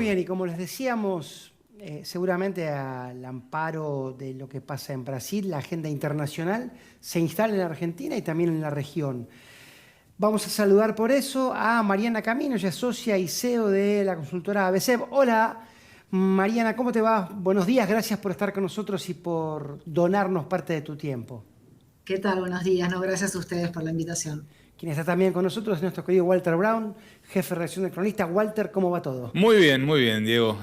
bien, y como les decíamos, seguramente al amparo de lo que pasa en Brasil, la agenda internacional se instala en la Argentina y también en la región. Vamos a saludar por eso a Mariana Camino, ella es socia y CEO de la consultora ABCEP. Hola, Mariana, ¿cómo te va? Buenos días, gracias por estar con nosotros y por donarnos parte de tu tiempo. ¿Qué tal? Buenos días. No, gracias a ustedes por la invitación. Quien está también con nosotros es nuestro querido Walter Brown, jefe de redacción del Cronista. Walter, ¿cómo va todo? Muy bien, Diego.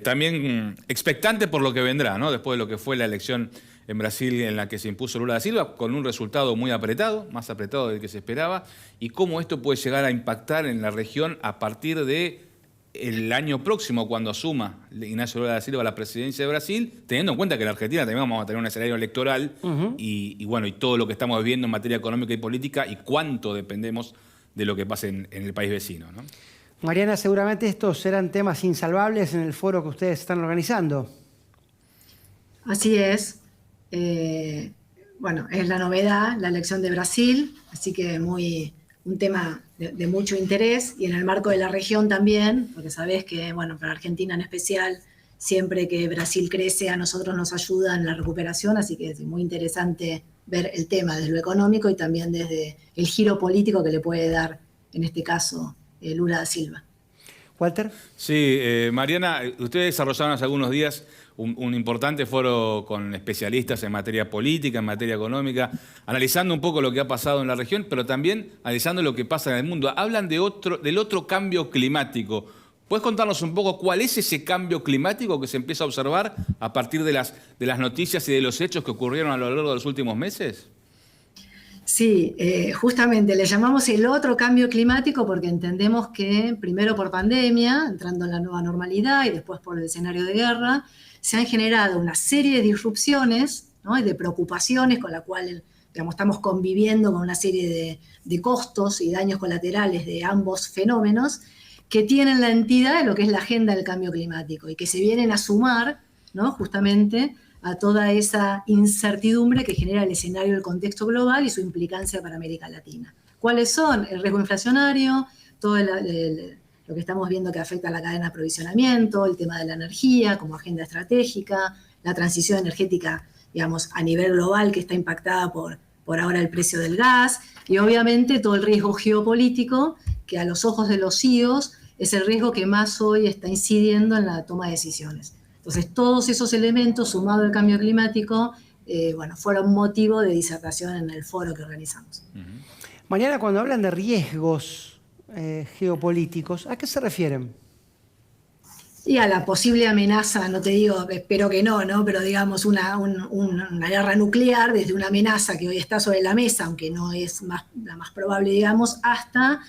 También expectante por lo que vendrá, ¿no? Después de lo que fue la elección en Brasil en la que se impuso Lula da Silva, con un resultado muy apretado, más apretado del que se esperaba, y cómo esto puede llegar a impactar en la región a partir de el año próximo, cuando asuma Ignacio Lula da Silva la presidencia de Brasil, teniendo en cuenta que en la Argentina también vamos a tener un escenario electoral y todo lo que estamos viendo en materia económica y política y cuánto dependemos de lo que pase en el país vecino, ¿no? Mariana, seguramente estos serán temas insalvables en el foro que ustedes están organizando. Así es. Bueno, es la novedad, la elección de Brasil, así que un tema de mucho interés, y en el marco de la región también, porque sabés que, bueno, para Argentina en especial, siempre que Brasil crece a nosotros nos ayuda en la recuperación, así que es muy interesante ver el tema desde lo económico y también desde el giro político que le puede dar, en este caso, Lula da Silva. Walter. Sí, Mariana, ustedes desarrollaron hace algunos días un importante foro con especialistas en materia política, en materia económica, analizando un poco lo que ha pasado en la región, pero también analizando lo que pasa en el mundo. Hablan del otro cambio climático. ¿Puedes contarnos un poco cuál es ese cambio climático que se empieza a observar a partir de las noticias y de los hechos que ocurrieron a lo largo de los últimos meses? Sí, justamente le llamamos el otro cambio climático porque entendemos que primero por pandemia, entrando en la nueva normalidad, y después por el escenario de guerra, se han generado una serie de disrupciones, ¿no? Y de preocupaciones con la cual, digamos, estamos conviviendo con una serie de costos y daños colaterales de ambos fenómenos que tienen la entidad de lo que es la agenda del cambio climático y que se vienen a sumar, ¿no? Justamente a toda esa incertidumbre que genera el escenario del contexto global y su implicancia para América Latina. ¿Cuáles son? El riesgo inflacionario, todo lo que estamos viendo que afecta a la cadena de aprovisionamiento, el tema de la energía como agenda estratégica, la transición energética, digamos, a nivel global que está impactada por ahora el precio del gas, y obviamente todo el riesgo geopolítico que a los ojos de los CEOs es el riesgo que más hoy está incidiendo en la toma de decisiones. Entonces, todos esos elementos, sumado al cambio climático, fueron motivo de disertación en el foro que organizamos. Mariana, cuando hablan de riesgos geopolíticos, ¿a qué se refieren? Y a la posible amenaza, no te digo, espero que no, pero digamos una guerra nuclear, desde una amenaza que hoy está sobre la mesa, aunque no es la más probable, digamos, hasta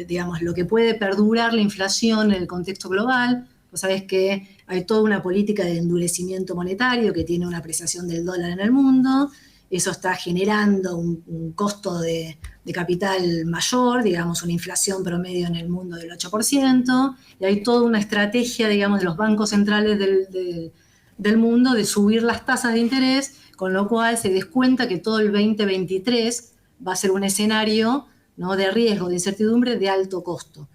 digamos, lo que puede perdurar la inflación en el contexto global. Vos sabés que hay toda una política de endurecimiento monetario que tiene una apreciación del dólar en el mundo. Eso está generando un costo de capital mayor, digamos, una inflación promedio en el mundo del 8%, y hay toda una estrategia, digamos, de los bancos centrales del mundo de subir las tasas de interés, con lo cual se descuenta que todo el 2023 va a ser un escenario, ¿no?, de riesgo, de incertidumbre, de alto costo.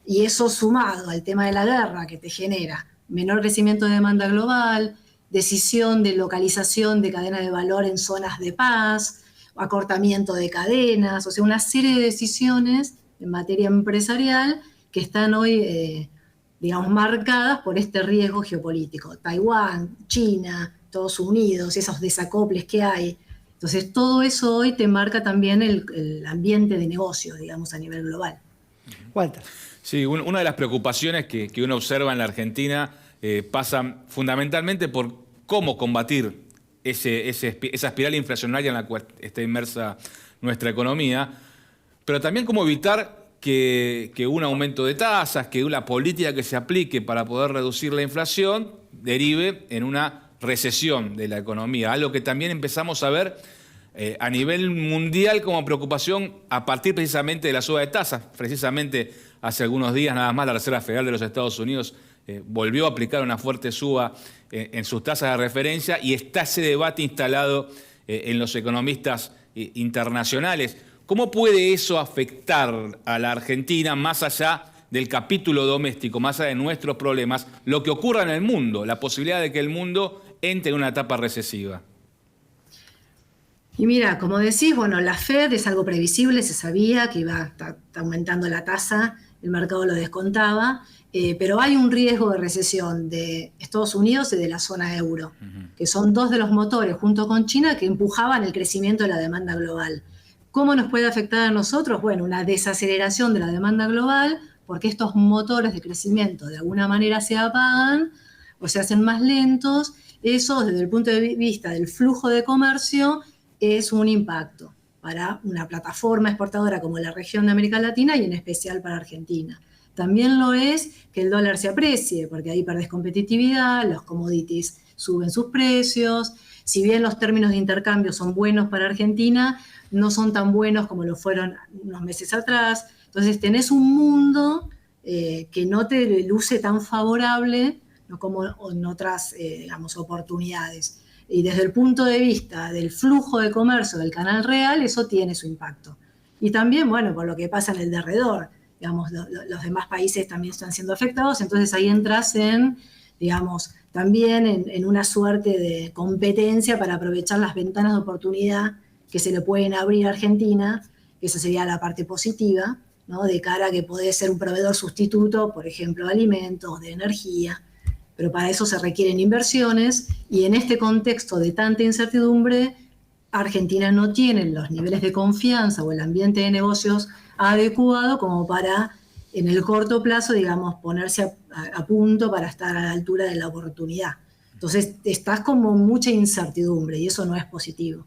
Y eso sumado al tema de la guerra, que te genera menor crecimiento de demanda global, decisión de localización de cadena de valor en zonas de paz, acortamiento de cadenas, o sea, una serie de decisiones en materia empresarial que están hoy, digamos, marcadas por este riesgo geopolítico. Taiwán, China, Estados Unidos, esos desacoples que hay. Entonces, todo eso hoy te marca también el ambiente de negocio, digamos, a nivel global. Walter. Sí, una de las preocupaciones que uno observa en la Argentina pasa fundamentalmente por cómo combatir esa espiral inflacionaria en la cual está inmersa nuestra economía, pero también cómo evitar que un aumento de tasas, que una política que se aplique para poder reducir la inflación derive en una recesión de la economía, algo que también empezamos a ver a nivel mundial como preocupación a partir precisamente de la suba de tasas. Precisamente hace algunos días nada más la Reserva Federal de los Estados Unidos volvió a aplicar una fuerte suba en sus tasas de referencia, y está ese debate instalado en los economistas internacionales. ¿Cómo puede eso afectar a la Argentina más allá del capítulo doméstico, más allá de nuestros problemas, lo que ocurra en el mundo, la posibilidad de que el mundo entre en una etapa recesiva? Y mira, como decís, bueno, la Fed es algo previsible, se sabía que iba a estar aumentando la tasa, el mercado lo descontaba, pero hay un riesgo de recesión de Estados Unidos y de la zona euro, que son dos de los motores, junto con China, que empujaban el crecimiento de la demanda global. ¿Cómo nos puede afectar a nosotros? Bueno, una desaceleración de la demanda global, porque estos motores de crecimiento de alguna manera se apagan o se hacen más lentos. Eso, desde el punto de vista del flujo de comercio, es un impacto para una plataforma exportadora como la región de América Latina y en especial para Argentina. También lo es que el dólar se aprecie, porque ahí perdés competitividad, los commodities suben sus precios. Si bien los términos de intercambio son buenos para Argentina, no son tan buenos como lo fueron unos meses atrás. Entonces tenés un mundo que no te luce tan favorable, ¿no?, como en otras digamos, oportunidades. Y desde el punto de vista del flujo de comercio del canal real, eso tiene su impacto. Y también, bueno, por lo que pasa en el derredor, digamos, los demás países también están siendo afectados, entonces ahí entras en, digamos, también en una suerte de competencia para aprovechar las ventanas de oportunidad que se le pueden abrir a Argentina, que esa sería la parte positiva, ¿no?, de cara a que podés ser un proveedor sustituto, por ejemplo, de alimentos, de energía, pero para eso se requieren inversiones y en este contexto de tanta incertidumbre, Argentina no tiene los niveles de confianza o el ambiente de negocios adecuado como para, en el corto plazo, digamos, ponerse a punto para estar a la altura de la oportunidad. Entonces, estás como mucha incertidumbre y eso no es positivo.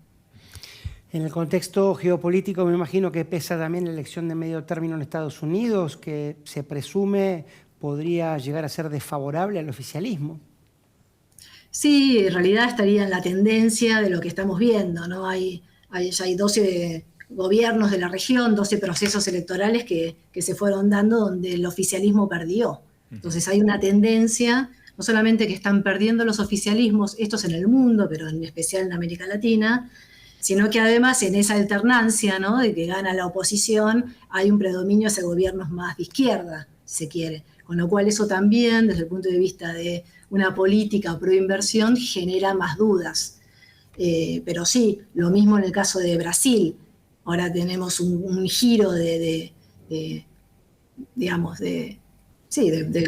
En el contexto geopolítico me imagino que pesa también la elección de medio término en Estados Unidos, que se presume podría llegar a ser desfavorable al oficialismo. Sí, en realidad estaría en la tendencia de lo que estamos viendo, ¿no? Ya hay 12 gobiernos de la región, 12 procesos electorales que se fueron dando donde el oficialismo perdió. Entonces hay una tendencia, no solamente que están perdiendo los oficialismos, estos en el mundo, pero en especial en América Latina, sino que además en esa alternancia, ¿no?, de que gana la oposición, hay un predominio hacia gobiernos más de izquierda, si se quiere. Con lo cual eso también, desde el punto de vista de una política pro inversión, genera más dudas. Pero sí, lo mismo en el caso de Brasil. Ahora tenemos un giro digamos, del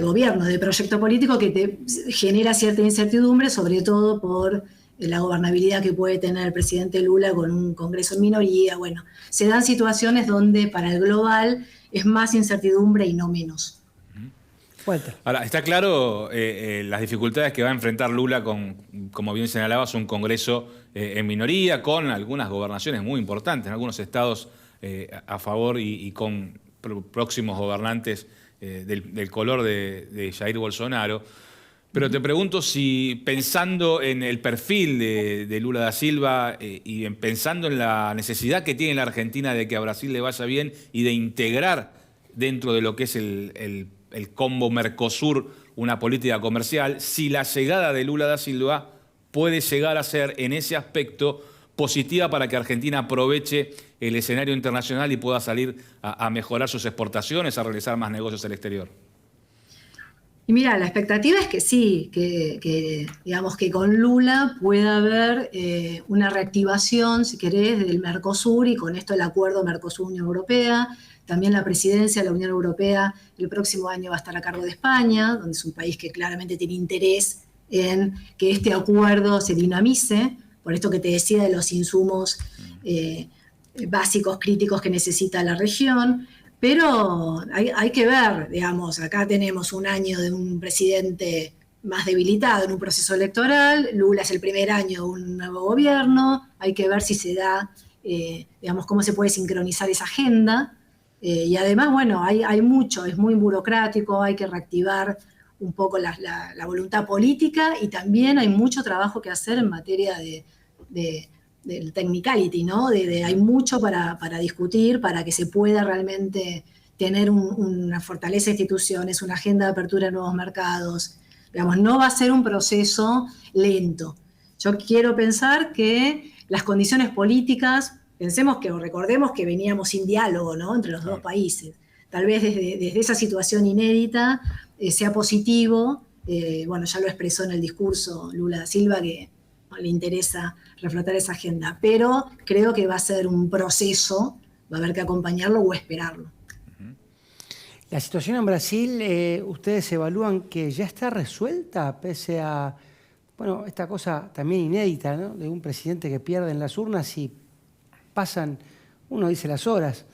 gobierno, de proyecto político que te genera cierta incertidumbre, sobre todo por la gobernabilidad que puede tener el presidente Lula con un Congreso en minoría. Bueno, se dan situaciones donde para el global es más incertidumbre y no menos. Ahora, está claro las dificultades que va a enfrentar Lula con, como bien señalabas, un Congreso en minoría, con algunas gobernaciones muy importantes, en algunos estados a favor y con próximos gobernantes del color de Jair Bolsonaro. Pero te pregunto si, pensando en el perfil de Lula da Silva y pensando en la necesidad que tiene la Argentina de que a Brasil le vaya bien y de integrar dentro de lo que es el combo Mercosur una política comercial, si la llegada de Lula da Silva puede llegar a ser en ese aspecto positiva para que Argentina aproveche el escenario internacional y pueda salir a mejorar sus exportaciones, a realizar más negocios al exterior. Y mira, la expectativa es que sí, que digamos que con Lula pueda haber una reactivación, si querés, del Mercosur y con esto el acuerdo Mercosur-Unión Europea. También la presidencia de la Unión Europea el próximo año va a estar a cargo de España, donde es un país que claramente tiene interés en que este acuerdo se dinamice, por esto que te decía de los insumos básicos, críticos que necesita la región. Pero hay que ver, digamos, acá tenemos un año de un presidente más debilitado en un proceso electoral, Lula es el primer año de un nuevo gobierno, hay que ver si se da, digamos, cómo se puede sincronizar esa agenda. Y además, bueno, hay mucho, es muy burocrático, hay que reactivar un poco la voluntad política y también hay mucho trabajo que hacer en materia del technicality, ¿no? Hay mucho para discutir, para que se pueda realmente tener una fortaleza de instituciones, una agenda de apertura de nuevos mercados. Digamos, no va a ser un proceso lento. Yo quiero pensar que las condiciones políticas, recordemos que veníamos sin diálogo, ¿no?, entre los dos países. tal vez desde esa situación inédita sea positivo. Bueno, ya lo expresó en el discurso Lula da Silva que le interesa reflotar esa agenda, pero creo que va a ser un proceso, va a haber que acompañarlo o esperarlo. La situación en Brasil, ¿ustedes evalúan que ya está resuelta pese a, bueno, esta cosa también inédita, ¿no?, de un presidente que pierde en las urnas y pasan, uno dice las horas,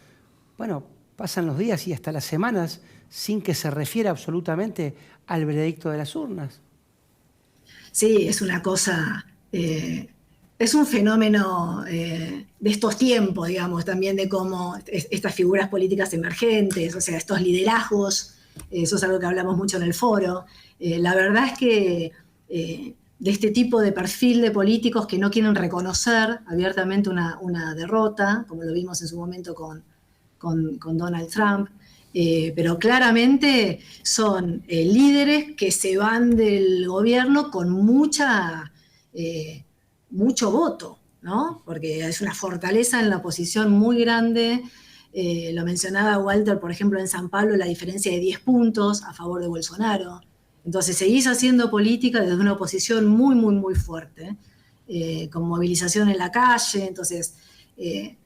bueno, pasan los días y hasta las semanas sin que se refiera absolutamente al veredicto de las urnas? Sí, es una cosa, es un fenómeno de estos tiempos, digamos, también de cómo estas figuras políticas emergentes, o sea, estos liderazgos, eso es algo que hablamos mucho en el foro. La verdad es que de este tipo de perfil de políticos que no quieren reconocer abiertamente una derrota, como lo vimos en su momento con Donald Trump, pero claramente son líderes que se van del gobierno con mucho voto, ¿no? Porque es una fortaleza en la oposición muy grande. Lo mencionaba Walter, por ejemplo, en San Pablo, la diferencia de 10 puntos a favor de Bolsonaro. Entonces seguís haciendo política desde una oposición muy, muy, muy fuerte, con movilización en la calle. Entonces,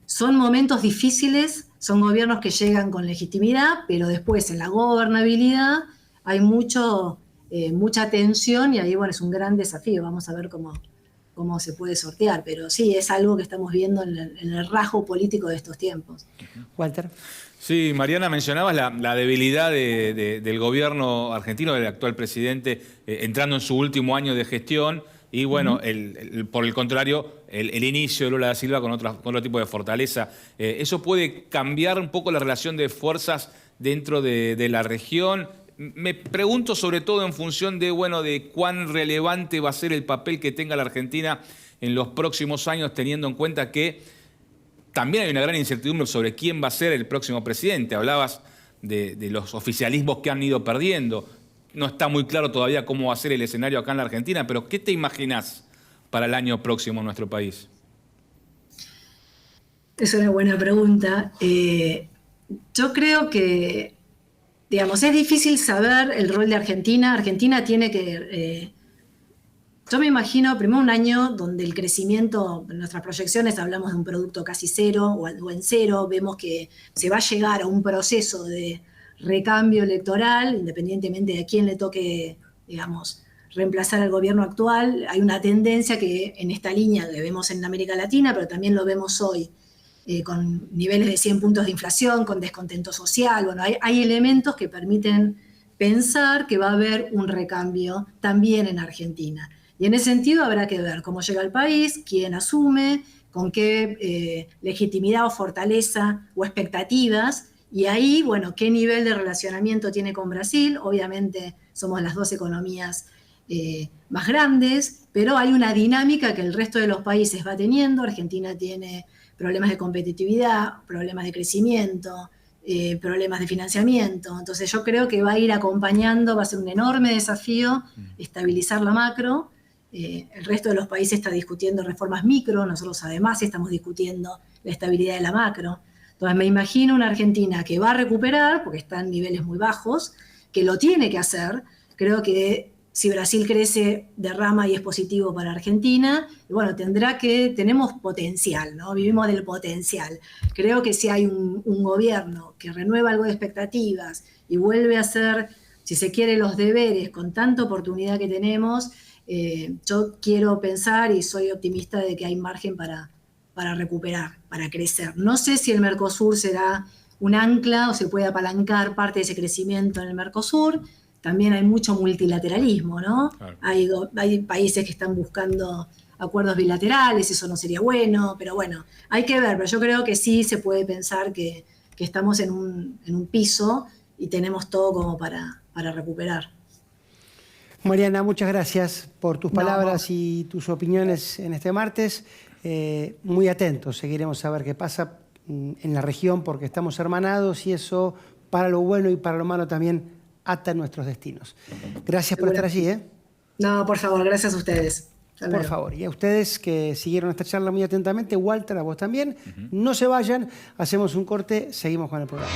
son momentos difíciles, son gobiernos que llegan con legitimidad, pero después en la gobernabilidad hay mucha tensión y ahí, bueno, es un gran desafío. Vamos a ver cómo se puede sortear, pero sí, es algo que estamos viendo en el rasgo político de estos tiempos. Walter. Sí, Mariana, mencionabas la debilidad del gobierno argentino, del actual presidente, entrando en su último año de gestión, y bueno, por el contrario, el inicio de Lula da Silva con otro tipo de fortaleza. ¿Eso puede cambiar un poco la relación de fuerzas dentro de la región? Me pregunto sobre todo en función de cuán relevante va a ser el papel que tenga la Argentina en los próximos años, teniendo en cuenta que también hay una gran incertidumbre sobre quién va a ser el próximo presidente. Hablabas de los oficialismos que han ido perdiendo. No está muy claro todavía cómo va a ser el escenario acá en la Argentina, pero ¿qué te imaginás para el año próximo en nuestro país? Es una buena pregunta. Yo creo que, digamos, es difícil saber el rol de Argentina. Argentina tiene que... yo me imagino primero un año donde el crecimiento, en nuestras proyecciones hablamos de un producto casi cero o en cero, vemos que se va a llegar a un proceso de recambio electoral, independientemente de a quién le toque, digamos, reemplazar al gobierno actual. Hay una tendencia que en esta línea que vemos en América Latina, pero también lo vemos hoy, con niveles de 100 puntos de inflación, con descontento social. Bueno, hay elementos que permiten pensar que va a haber un recambio también en Argentina. Y en ese sentido habrá que ver cómo llega el país, quién asume, con qué legitimidad o fortaleza o expectativas. Y ahí, bueno, qué nivel de relacionamiento tiene con Brasil. Obviamente somos las dos economías más grandes, pero hay una dinámica que el resto de los países va teniendo. Argentina tiene problemas de competitividad, problemas de crecimiento, problemas de financiamiento. Entonces yo creo que va a ir acompañando, va a ser un enorme desafío estabilizar la macro. El resto de los países está discutiendo reformas micro, nosotros además estamos discutiendo la estabilidad de la macro. Entonces me imagino una Argentina que va a recuperar, porque está en niveles muy bajos, que lo tiene que hacer. Creo que si Brasil crece, derrama y es positivo para Argentina. Y bueno, tenemos potencial, ¿no? Vivimos del potencial. Creo que si hay un gobierno que renueva algo de expectativas y vuelve a hacer, si se quiere, los deberes con tanta oportunidad que tenemos, yo quiero pensar y soy optimista de que hay margen para recuperar, para crecer. No sé si el Mercosur será un ancla o se puede apalancar parte de ese crecimiento en el Mercosur. También hay mucho multilateralismo, ¿no? Claro. Hay países que están buscando acuerdos bilaterales, eso no sería bueno, pero bueno, hay que ver. Pero yo creo que sí se puede pensar que estamos en un piso y tenemos todo como para recuperar. Mariana, muchas gracias por tus palabras y tus opiniones en este martes. Muy atentos, seguiremos a ver qué pasa en la región porque estamos hermanados y eso, para lo bueno y para lo malo también, ata nuestros destinos. Gracias por estar allí. No, por favor, gracias a ustedes. Por favor, y a ustedes que siguieron esta charla muy atentamente, Walter, a vos también. No se vayan, hacemos un corte, seguimos con el programa.